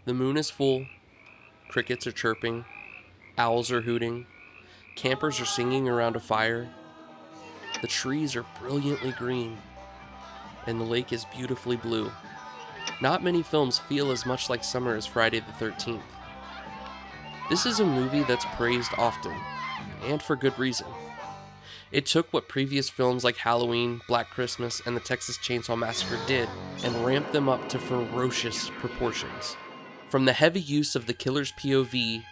The moon is full, crickets are chirping, owls are hooting, campers are singing around a fire, the trees are brilliantly green, and the lake is beautifully blue. Not many films feel as much like summer as Friday the 13th. This is a movie that's praised often, and for good reason. It took what previous films like Halloween, Black Christmas, and the Texas Chainsaw Massacre did, and ramped them up to ferocious proportions. From the heavy use of the killer's POV,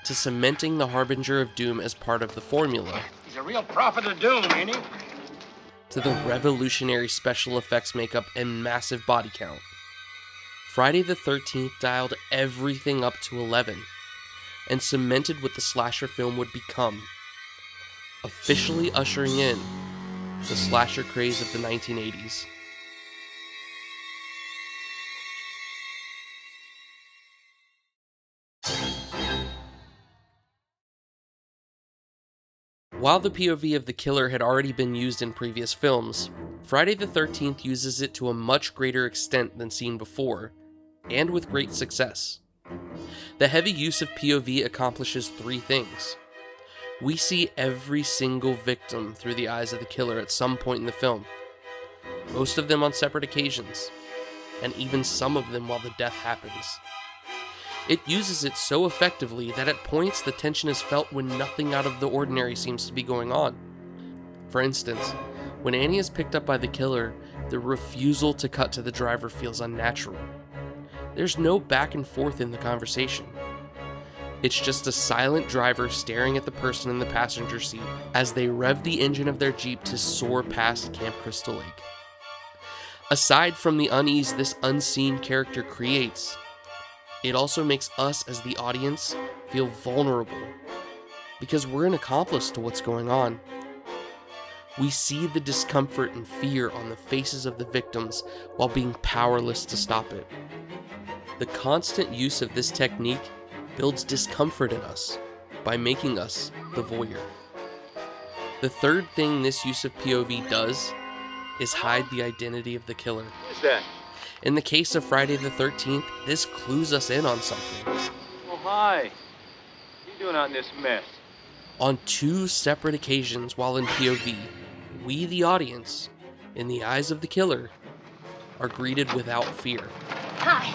to cementing the Harbinger of Doom as part of the formula. He's a real prophet of doom, ain't he? To the revolutionary special effects makeup and massive body count. Friday the 13th dialed everything up to 11, and cemented what the slasher film would become, officially ushering in the slasher craze of the 1980s. While the POV of the killer had already been used in previous films, Friday the 13th uses it to a much greater extent than seen before, and with great success. The heavy use of POV accomplishes three things. We see every single victim through the eyes of the killer at some point in the film, most of them on separate occasions, and even some of them while the death happens. It uses it so effectively that at points the tension is felt when nothing out of the ordinary seems to be going on. For instance, when Annie is picked up by the killer, the refusal to cut to the driver feels unnatural. There's no back and forth in the conversation. It's just a silent driver staring at the person in the passenger seat as they rev the engine of their Jeep to soar past Camp Crystal Lake. Aside from the unease this unseen character creates, it also makes us as the audience feel vulnerable because we're an accomplice to what's going on. We see the discomfort and fear on the faces of the victims while being powerless to stop it. The constant use of this technique builds discomfort in us by making us the voyeur. The third thing this use of POV does is hide the identity of the killer. What's that? In the case of Friday the 13th, this clues us in on something. Oh, hi. What are you doing out in this mess? On two separate occasions while in POV, we, the audience, in the eyes of the killer, are greeted without fear. Hi.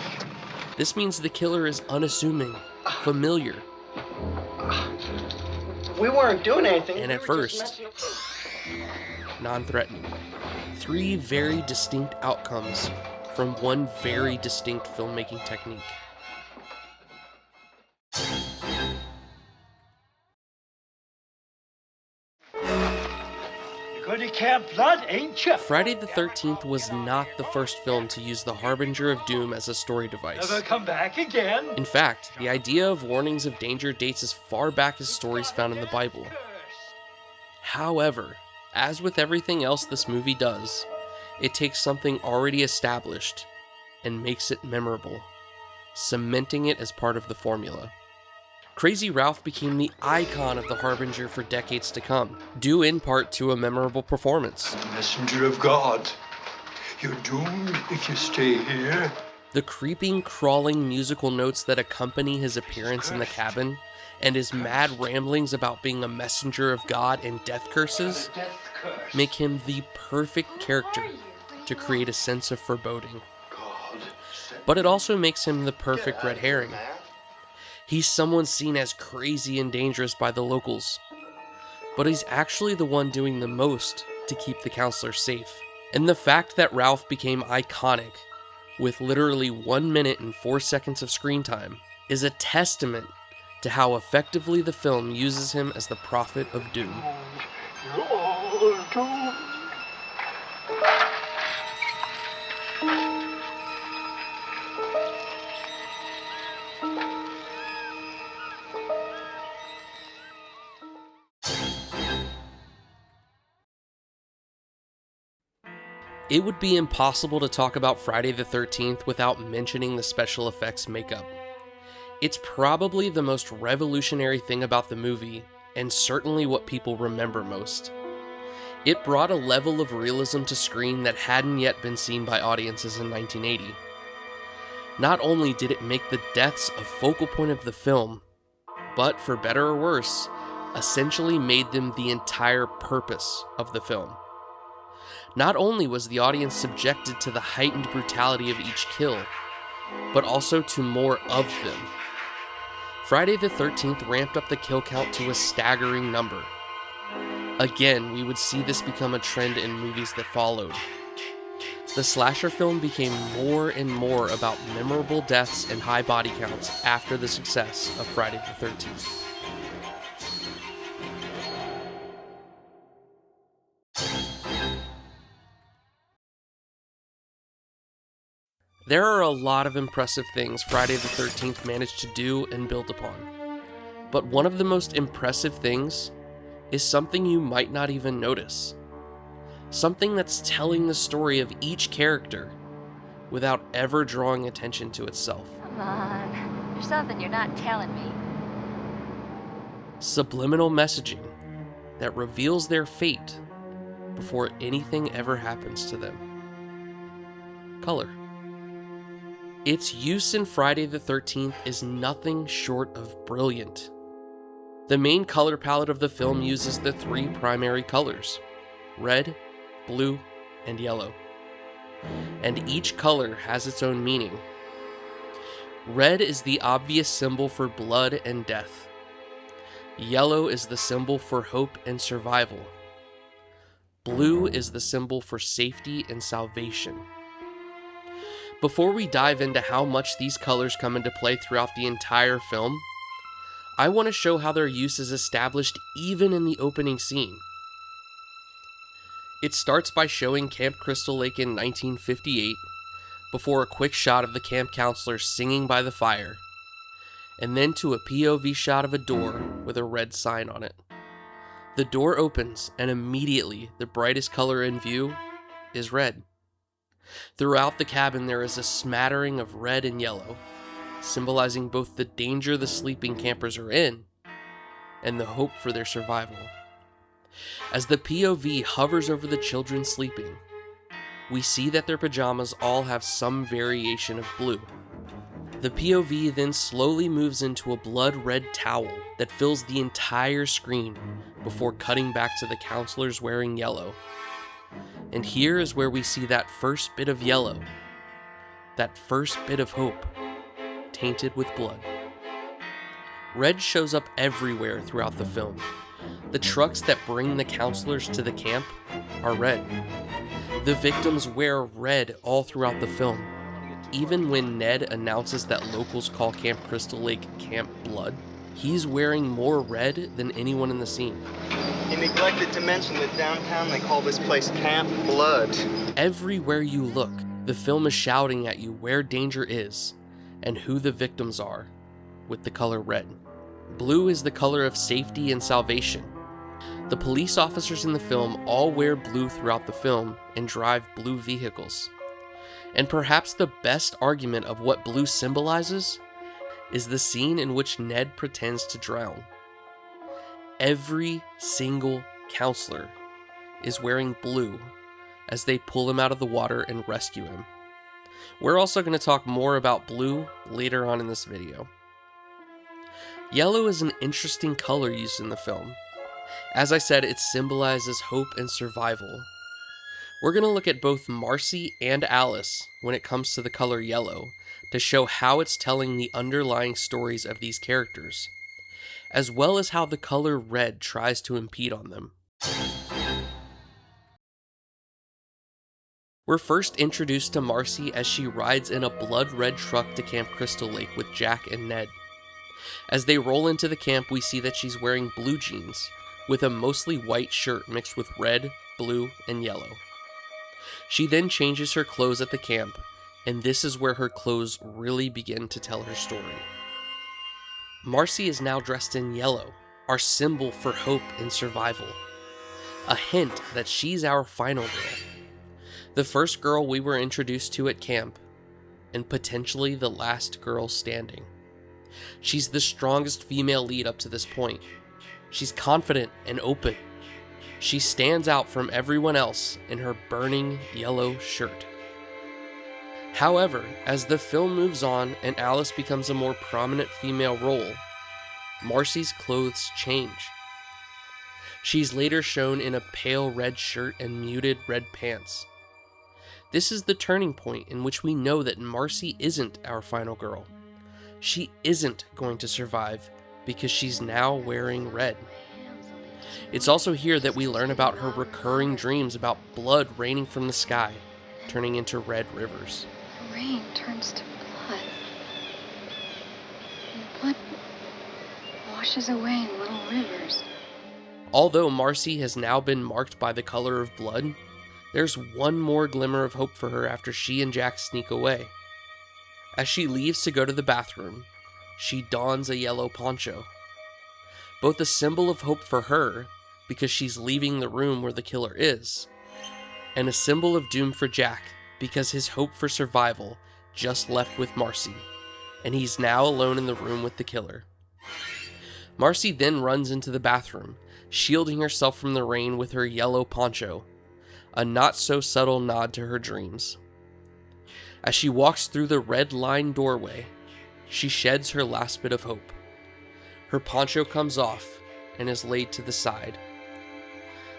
This means the killer is unassuming, familiar, We weren't doing anything. and We at were just first, messing- non-threatening. Three very distinct outcomes from one very distinct filmmaking technique. You're going to Camp Blood, ain't you? Friday the 13th was not the first film to use the Harbinger of Doom as a story device. Never come back again. In fact, the idea of warnings of danger dates as far back as stories found in the Bible. However, as with everything else this movie does, it takes something already established and makes it memorable, cementing it as part of the formula. Crazy Ralph became the icon of the Harbinger for decades to come, due in part to a memorable performance. Messenger of God, you're doomed if you stay here. The creeping, crawling musical notes that accompany his appearance in the cabin, and his mad ramblings about being a messenger of God and death curses, Death curse. make him the perfect character to create a sense of foreboding. God, But it also makes him the perfect red herring. He's someone seen as crazy and dangerous by the locals, but he's actually the one doing the most to keep the counselor safe. And the fact that Ralph became iconic, with literally 1 minute and 4 seconds of screen time, is a testament to how effectively the film uses him as the prophet of doom. It would be impossible to talk about Friday the 13th without mentioning the special effects makeup. It's probably the most revolutionary thing about the movie, and certainly what people remember most. It brought a level of realism to screen that hadn't yet been seen by audiences in 1980. Not only did it make the deaths a focal point of the film, but for better or worse, essentially made them the entire purpose of the film. Not only was the audience subjected to the heightened brutality of each kill, but also to more of them. Friday the 13th ramped up the kill count to a staggering number. Again, we would see this become a trend in movies that followed. The slasher film became more and more about memorable deaths and high body counts after the success of Friday the 13th. There are a lot of impressive things Friday the 13th managed to do and build upon. But one of the most impressive things is something you might not even notice. Something that's telling the story of each character without ever drawing attention to itself. Come on, there's something you're not telling me. Subliminal messaging that reveals their fate before anything ever happens to them. Color. Its use in Friday the 13th is nothing short of brilliant. The main color palette of the film uses the three primary colors: red, blue, and yellow. And each color has its own meaning. Red is the obvious symbol for blood and death. Yellow is the symbol for hope and survival. Blue is the symbol for safety and salvation. Before we dive into how much these colors come into play throughout the entire film, I want to show how their use is established even in the opening scene. It starts by showing Camp Crystal Lake in 1958, before a quick shot of the camp counselor singing by the fire, and then to a POV shot of a door with a red sign on it. The door opens, and immediately the brightest color in view is red. Throughout the cabin there is a smattering of red and yellow, symbolizing both the danger the sleeping campers are in and the hope for their survival. As the POV hovers over the children sleeping, we see that their pajamas all have some variation of blue. The POV then slowly moves into a blood red towel that fills the entire screen before cutting back to the counselors wearing yellow. And here is where we see that first bit of yellow, that first bit of hope, tainted with blood. Red shows up everywhere throughout the film. The trucks that bring the counselors to the camp are red. The victims wear red all throughout the film. Even when Ned announces that locals call Camp Crystal Lake Camp Blood, he's wearing more red than anyone in the scene. You neglected to mention that downtown they call this place Camp Blood. Everywhere you look, the film is shouting at you where danger is and who the victims are, with the color red. Blue is the color of safety and salvation. The police officers in the film all wear blue throughout the film and drive blue vehicles. And perhaps the best argument of what blue symbolizes is the scene in which Ned pretends to drown. Every single counselor is wearing blue as they pull him out of the water and rescue him. We're also going to talk more about blue later on in this video. Yellow is an interesting color used in the film. As I said, it symbolizes hope and survival. We're going to look at both Marcie and Alice when it comes to the color yellow to show how it's telling the underlying stories of these characters, as well as how the color red tries to impede on them. We're first introduced to Marcie as she rides in a blood-red truck to Camp Crystal Lake with Jack and Ned. As they roll into the camp, we see that she's wearing blue jeans with a mostly white shirt mixed with red, blue, and yellow. She then changes her clothes at the camp, and this is where her clothes really begin to tell her story. Marcie is now dressed in yellow, our symbol for hope and survival. A hint that she's our final girl. The first girl we were introduced to at camp, and potentially the last girl standing. She's the strongest female lead up to this point. She's confident and open. She stands out from everyone else in her burning yellow shirt. However, as the film moves on and Alice becomes a more prominent female role, Marcie's clothes change. She's later shown in a pale red shirt and muted red pants. This is the turning point in which we know that Marcie isn't our final girl. She isn't going to survive because she's now wearing red. It's also here that we learn about her recurring dreams about blood raining from the sky, turning into red rivers. Rain turns to blood. And blood washes away in little rivers. Although Marcie has now been marked by the color of blood, there's one more glimmer of hope for her after she and Jack sneak away. As she leaves to go to the bathroom, she dons a yellow poncho. Both a symbol of hope for her, because she's leaving the room where the killer is, and a symbol of doom for Jack, because his hope for survival just left with Marcie, and he's now alone in the room with the killer. Marcie then runs into the bathroom, shielding herself from the rain with her yellow poncho, a not-so-subtle nod to her dreams. As she walks through the red-lined doorway, she sheds her last bit of hope. Her poncho comes off and is laid to the side.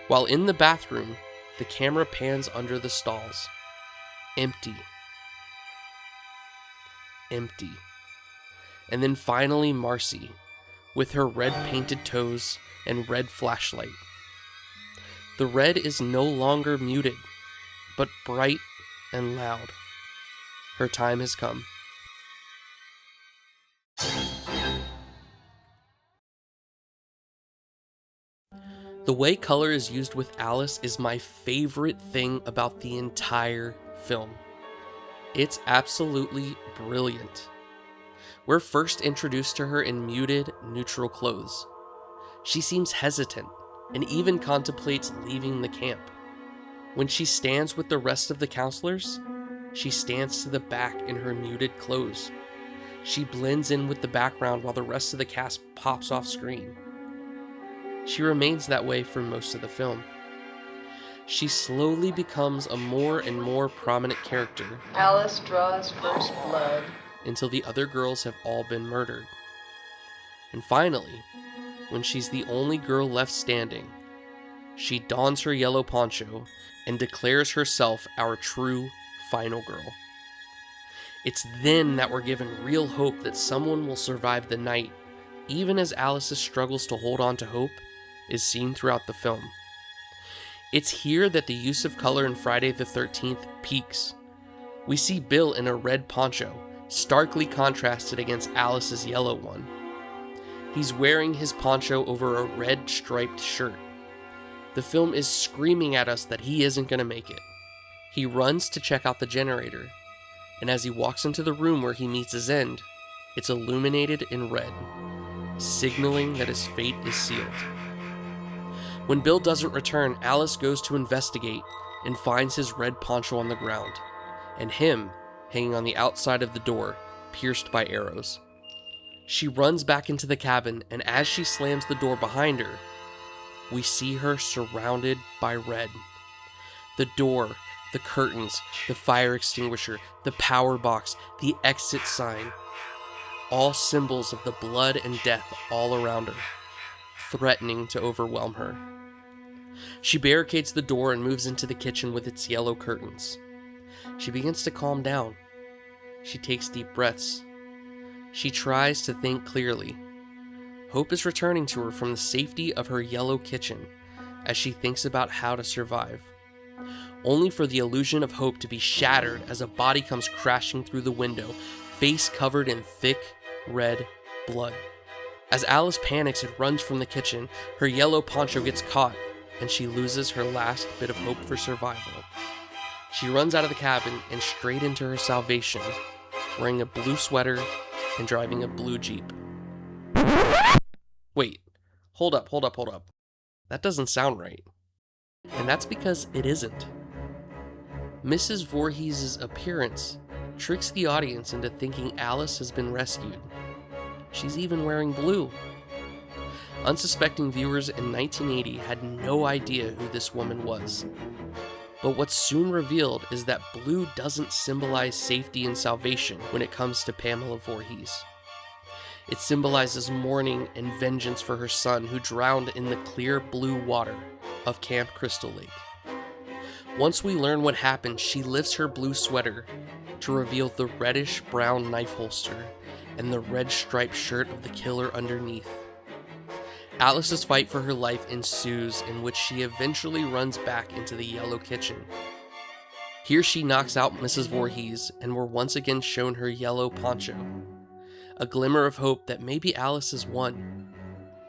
While in the bathroom, the camera pans under the stalls. Empty. Empty. And then finally Marcie, with her red painted toes and red flashlight. The red is no longer muted, but bright and loud. Her time has come. The way color is used with Alice is my favorite thing about the entire film. It's absolutely brilliant. We're first introduced to her in muted, neutral clothes. She seems hesitant and even contemplates leaving the camp. When she stands with the rest of the counselors, she stands to the back in her muted clothes. She blends in with the background while the rest of the cast pops off screen. She remains that way for most of the film. She slowly becomes a more and more prominent character. Alice draws first blood. Until the other girls have all been murdered. And finally, when she's the only girl left standing, she dons her yellow poncho and declares herself our true final girl. It's then that we're given real hope that someone will survive the night, even as Alice's struggles to hold on to hope is seen throughout the film. It's here that the use of color in Friday the 13th peaks. We see Bill in a red poncho, starkly contrasted against Alice's yellow one. He's wearing his poncho over a red striped shirt. The film is screaming at us that he isn't going to make it. He runs to check out the generator, and as he walks into the room where he meets his end, it's illuminated in red, signaling that his fate is sealed. When Bill doesn't return, Alice goes to investigate and finds his red poncho on the ground, and him hanging on the outside of the door, pierced by arrows. She runs back into the cabin, and as she slams the door behind her, we see her surrounded by red. The door, the curtains, the fire extinguisher, the power box, the exit sign, all symbols of the blood and death all around her, threatening to overwhelm her. She barricades the door and moves into the kitchen with its yellow curtains. She begins to calm down. She takes deep breaths. She tries to think clearly. Hope is returning to her from the safety of her yellow kitchen as she thinks about how to survive, only for the illusion of hope to be shattered as a body comes crashing through the window, face covered in thick, red blood. As Alice panics and runs from the kitchen, her yellow poncho gets caught, and she loses her last bit of hope for survival. She runs out of the cabin and straight into her salvation, wearing a blue sweater and driving a blue Jeep. Wait, hold up. That doesn't sound right. And that's because it isn't. Mrs. Voorhees' appearance tricks the audience into thinking Alice has been rescued. She's even wearing blue. Unsuspecting viewers in 1980 had no idea who this woman was. But what's soon revealed is that blue doesn't symbolize safety and salvation when it comes to Pamela Voorhees. It symbolizes mourning and vengeance for her son who drowned in the clear blue water of Camp Crystal Lake. Once we learn what happened, she lifts her blue sweater to reveal the reddish-brown knife holster and the red striped shirt of the killer underneath. Alice's fight for her life ensues, in which she eventually runs back into the yellow kitchen. Here she knocks out Mrs. Voorhees, and we're once again shown her yellow poncho. A glimmer of hope that maybe Alice has won.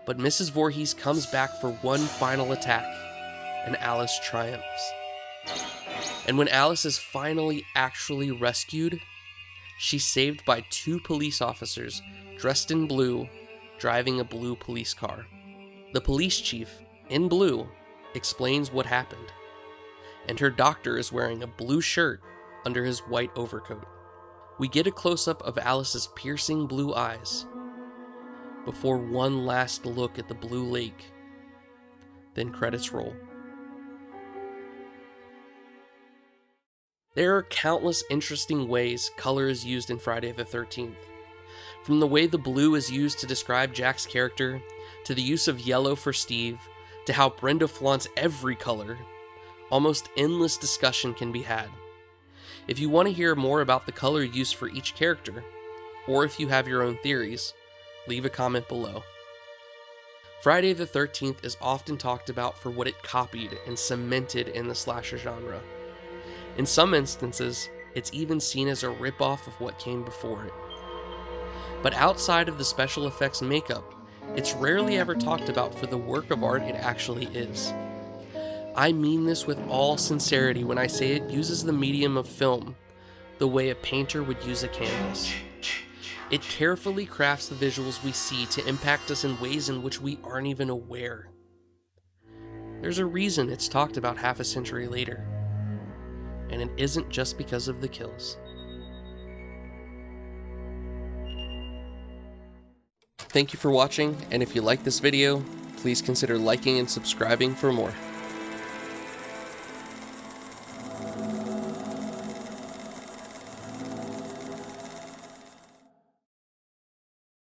But Mrs. Voorhees comes back for one final attack, and Alice triumphs. And when Alice is finally actually rescued, she's saved by 2 police officers dressed in blue, driving a blue police car. The police chief, in blue, explains what happened, and her doctor is wearing a blue shirt under his white overcoat. We get a close-up of Alice's piercing blue eyes, before one last look at the blue lake, then credits roll. There are countless interesting ways color is used in Friday the 13th. From the way the blue is used to describe Jack's character, to the use of yellow for Steve, to how Brenda flaunts every color, almost endless discussion can be had. If you want to hear more about the color used for each character, or if you have your own theories, leave a comment below. Friday the 13th is often talked about for what it copied and cemented in the slasher genre. In some instances, it's even seen as a ripoff of what came before it. But outside of the special effects makeup, it's rarely ever talked about for the work of art it actually is. I mean this with all sincerity when I say it uses the medium of film the way a painter would use a canvas. It carefully crafts the visuals we see to impact us in ways in which we aren't even aware. There's a reason it's talked about half a century later, and it isn't just because of the kills. Thank you for watching, and if you like this video, please consider liking and subscribing for more.